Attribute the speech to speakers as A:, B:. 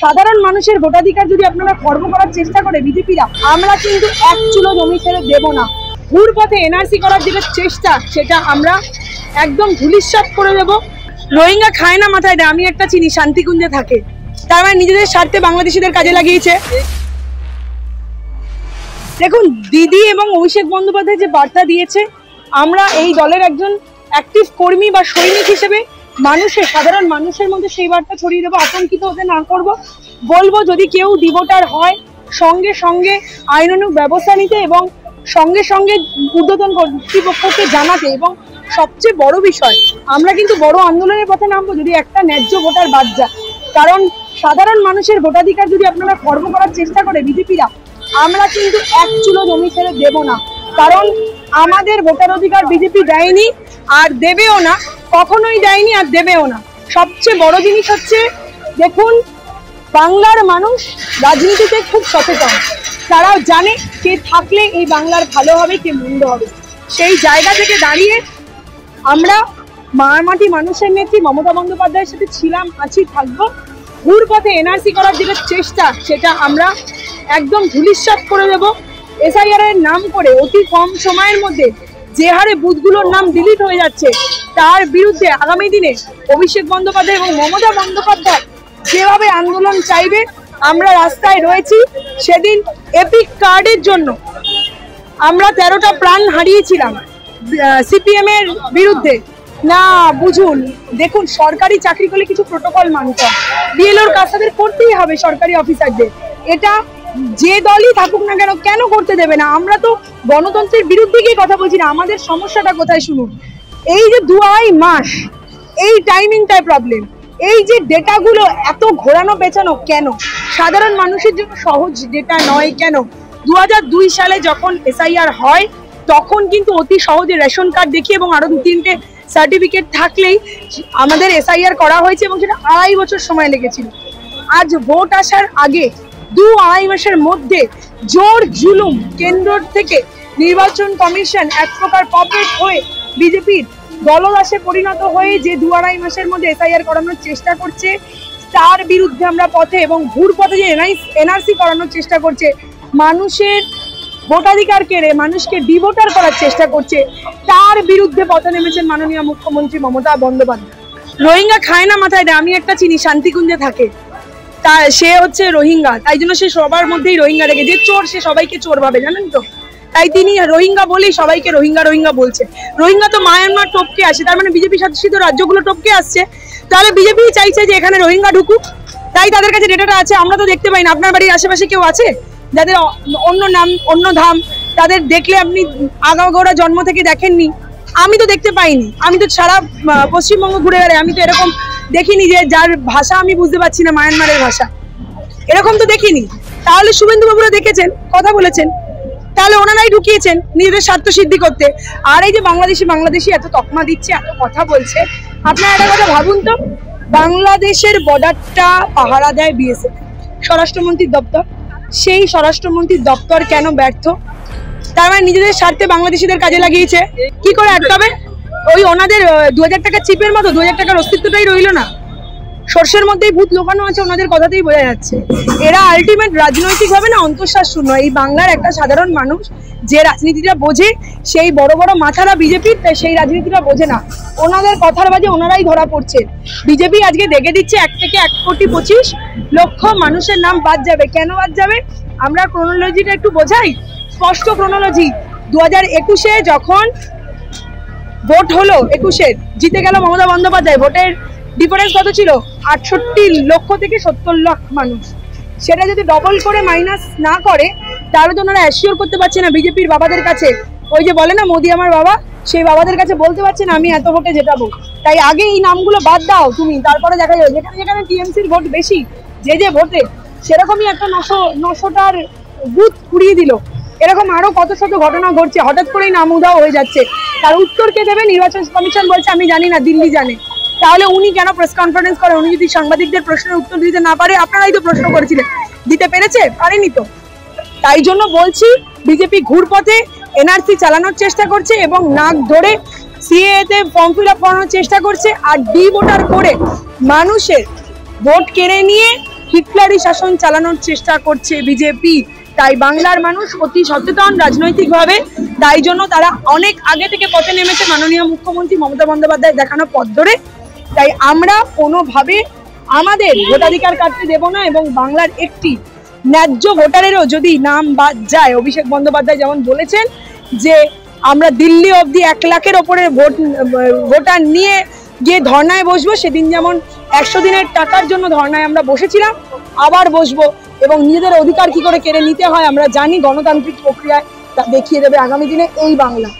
A: সাধারণ মানুষের ভোটাধিকার যদি আপনারা খর্ব করার চেষ্টা করে বিজেপিরা, আমরা কিন্তু এক চুলো জমি ছেড়ে দেব না। ঘুর পথে এনআরসি করার যে চেষ্টা, সেটা আমরা একদম ধূলিসাৎ করে দেব। রোহিঙ্গা খায় না মাথায় দেয়, আমি একটা চিনি, শান্তিকুঞ্জে থাকে, তার মানে নিজেদের স্বার্থে বাংলাদেশিদের কাজে লাগিয়েছে। দেখুন, দিদি এবং অভিষেক বন্দ্যোপাধ্যায় যে বার্তা দিয়েছে, আমরা এই দলের একজন অ্যাক্টিভ কর্মী বা সৈনিক হিসেবে সাধারণ মানুষের মধ্যে সেই বার্তা ছড়িয়ে দেবো, আতঙ্কিত হতে না করব। বলবো যদি কেউ ডিভোটার হয় সঙ্গে সঙ্গে আইনানুগ ব্যবস্থা নিতে এবং সঙ্গে সঙ্গে ঊর্ধ্বতন কর্তৃপক্ষকে জানাতে। এবং সবচেয়ে বড় বিষয়, আমরা কিন্তু বড় আন্দোলনের পথে নামবো যদি একটা ন্যায্য ভোটার বাদ যায়। কারণ সাধারণ মানুষের ভোটাধিকার যদি আপনারা খর্ব করার চেষ্টা করে বিজেপিরা, আমরা কিন্তু এক চুলো জমি ছেড়ে দেব না। কারণ আমাদের ভোটার অধিকার বিজেপি দেয়নি আর দেবেও না, কখনোই দেয়নি আর দেবেও না। সবচেয়ে বড় জিনিস হচ্ছে, দেখুন, বাংলার মানুষ রাজনীতিতে খুব সচেতন, তারা জানে কে থাকলে এই বাংলার ভালো হবে, কে মন্দ হবে। সেই জায়গা থেকে দাঁড়িয়ে আমরা মাটি মানুষের নেত্রী মমতা বন্দ্যোপাধ্যায়ের সাথে ছিলাম, আছি, থাকবো। ঘুর পথে এনআরসি করার যে চেষ্টা, সেটা আমরা একদম ধূলিসাৎ করে দেব। এসআইআর এর নাম করে অতি কম সময়ের মধ্যে যে হারে বুথগুলোর নাম ডিলিট হয়ে যাচ্ছে, তার বিরুদ্ধে আগামী দিনে অভিষেক বন্দ্যোপাধ্যায় এবং মমতা বন্দ্যোপাধ্যায় যেভাবে আন্দোলন চাইবে, আমরা রাস্তায় রয়েছি। সেদিন এপিক কার্ডের জন্য আমরা 13টা প্রাণ হারিয়েছিলাম সিপিএম এর বিরুদ্ধে। না বুঝুন, দেখুন, সরকারি চাকরি করলে কিছু প্রোটোকল মানতে হয়, বিএলওর কাজ তাদের করতেই হবে সরকারি অফিসারদের। এটা যে দলই থাকুক না কেন, কেন করতে দেবে না? আমরা তো গণতন্ত্রের বিরুদ্ধে গিয়ে কথা বলছি না। আমাদের সমস্যাটা কোথায় শুনুন। এই যে 2.5 মাস, এই টাইমিংটায় প্রবলেম। এই যে ডেটাগুলো এত ঘোরানো পেছানো কেন? সাধারণ মানুষের জন্য সহজ ডেটা নয় কেন? 2002 সালে যখন এসআইআর হয়, তখন কিন্তু অতি সহজে রেশন কার্ড দেখিয়ে এবং আরো 2-3টে সার্টিফিকেট থাকলেই আমাদের এসআইআর করা হয়েছে এবং সেটা 2.5 বছর সময় লেগেছিল। আজ ভোট আসার আগে 2-2.5 মাসের মধ্যে জোর জুলুম কেন্দ্র থেকে নির্বাচন কমিশন এক প্রকার পপেট হয়ে বিজেপির দলদাসে পরিণত হয়ে যে 2-2.5 মাসের মধ্যে এসআইআর করানোর চেষ্টা করছে, তার বিরুদ্ধে আমরা পথে এবং ঘুর পথে যে এনআরসি করানোর চেষ্টা করছে, মানুষের ভোটাধিকার কেড়ে মানুষকে ডিভোটার করার চেষ্টা করছে, তার বিরুদ্ধে পথে নেমেছেন মাননীয় মুখ্যমন্ত্রী মমতা বন্দ্যোপাধ্যায়। রোহিঙ্গা খায় না মাথায় দেয়, আমি একটা চিনি, শান্তিকুঞ্জে থাকে, তা সে হচ্ছে রোহিঙ্গা, তাই জন্য সে সবার মধ্যেই রোহিঙ্গা রেখে, যে চোর সে সবাইকে চোর ভাবে, জানেন তো? তাই তিনি রোহিঙ্গা বলেই সবাইকে রোহিঙ্গা রোহিঙ্গা বলছে। রোহিঙ্গা তো মায়ানমার টপকে আসে, তার মানে বিজেপি শাসিত রাজ্যগুলো টপকে আসছে। তাহলে বিজেপি চাইছে যে এখানে রোহিঙ্গা ঢুকুক, তাই তাদের কাছে ডেটাটা আছে, আমরা তো দেখতে পাই না। আপনার বাড়ির আশেপাশে কেউ আছে যাদের অন্য নাম, অন্য ধাম, তাদের দেখলে আপনি আগাগোড়া জন্ম থেকে দেখেননি? আমি তো দেখতে পাইনি। আমি তো সারা পশ্চিমবঙ্গ ঘুরে বেড়াই, আমি তো এরকম দেখিনি যে যার ভাষা আমি বুঝতে পারছি না মায়ানমারের ভাষা, এরকম তো দেখিনি। তাহলে শুভেন্দু বাবুরা দেখেছেন, কথা বলেছেন, তাহলে ওনারাই ঢুকিয়েছেন নিজেদের স্বার্থ সিদ্ধি করতে। আর এই যে বাংলাদেশি এত তকমা দিচ্ছে, এত কথা বলছে, আপনারা একটা কথা ভাবুন তো, বাংলাদেশের বর্ডারটা পাহারা দেয় বিএসএফ, স্বরাষ্ট্রমন্ত্রীর দপ্তর। সেই স্বরাষ্ট্রমন্ত্রীর দপ্তর কেন ব্যর্থ? তার মানে নিজেদের স্বার্থে বাংলাদেশিদের কাজে লাগিয়েছে। কি করে আটকাবে? ওই ওনাদের 2000 টাকা চিপের মতো 2000 টাকার অস্তিত্বটাই রইল না। সর্ষের মধ্যেই ভূত লোকানো আছে, ওনাদের কথাতেই বোঝা যাচ্ছে। এরা আলটিমেট রাজনৈতিক ভাবে না অন্তঃশ্বাস শূন্য। এই বাংলার একটা সাধারণ মানুষ যে রাজনীতিটা বোঝে, সেই বড় বড় মাথারা বিজেপির সেই রাজনীতিটা বোঝে না। ওনাদের কথার বাজে ওনারাই ধরা পড়ছে। বিজেপি আজকে দেখে দিচ্ছে 1 থেকে 1,25,00,000 মানুষের নাম বাদ যাবে। কেন বাদ যাবে? আমরা ক্রোনোলজিটা একটু বোঝাই, স্পষ্ট ক্রোনোলজি। 2021-এ যখন ভোট হলো, 21-এর জিতে গেল মমতা বন্দ্যোপাধ্যায়, ভোটের ডিফারেন্স কত ছিল? 68 লক্ষ থেকে 70 লাখ মানুষ। সেটা যদি ডবল করে মাইনাস না করে, তাহলে তো ওনারা অ্যাসিওর করতে পারছে না বিজেপির বাবাদের কাছে। ওই যে বলে না মোদি আমার বাবা, সেই বাবাদের কাছে বলতে পারছে না আমি এত ভোটে জেতাবো। তাই আগে এই নামগুলো বাদ দাও তুমি, তারপরে দেখা যাবে। যেখানে যেখানে টিএমসির ভোট বেশি, যে ভোটে, সেরকমই একটা 900টার বুথ পুড়িয়ে দিল। এরকম আরো কত শত ঘটনা ঘটছে, হঠাৎ করেই নাম উধাও হয়ে যাচ্ছে। তার উত্তর কে দেবে? নির্বাচন কমিশন বলছে আমি জানি না, দিল্লি জানে। তাহলে উনি কেন প্রেস কনফারেন্স করে? উনি যদি সাংবাদিকদের প্রশ্নের উত্তর দিতে না পারে, আপনারাই তো প্রশ্ন করেছিলেন, দিতে পেরেছে? পারেনি তো। তাই জন্য বলছি, বিজেপি ঘুরপথে এনআরসি চালানোর চেষ্টা করছে এবং নাক ধরে সিএতে ফর্ম ফিল আপ করানোর চেষ্টা করছে, আর ডি ভোটার করে মানুষের ভোট কেড়ে নিয়ে হিটলারি শাসন চালানোর চেষ্টা করছে বিজেপি। তাই বাংলার মানুষ অতি সচেতন রাজনৈতিকভাবে, তাই জন্য তারা অনেক আগে থেকে পথে নেমেছে মাননীয় মুখ্যমন্ত্রী মমতা বন্দ্যোপাধ্যায় দেখানো পথ ধরে। তাই আমরা কোনোভাবে আমাদের ভোটাধিকার কাটতে দেব না, এবং বাংলার একটি ন্যায্য ভোটারেরও যদি নাম বাদ যায়, অভিষেক বন্দ্যোপাধ্যায় যেমন বলেছেন যে আমরা দিল্লি অবধি 1 লাখের ওপরে ভোটার নিয়ে গিয়ে ধর্নায় বসবো, সেদিন যেমন 100 দিনের টাকার জন্য ধর্নায় আমরা বসেছিলাম, আবার বসবো। এবং নিজেদের অধিকার কি করে কেড়ে নিতে হয় আমরা জানি, গণতান্ত্রিক প্রক্রিয়ায় তা দেখিয়ে দেবে আগামী দিনে এই বাংলা।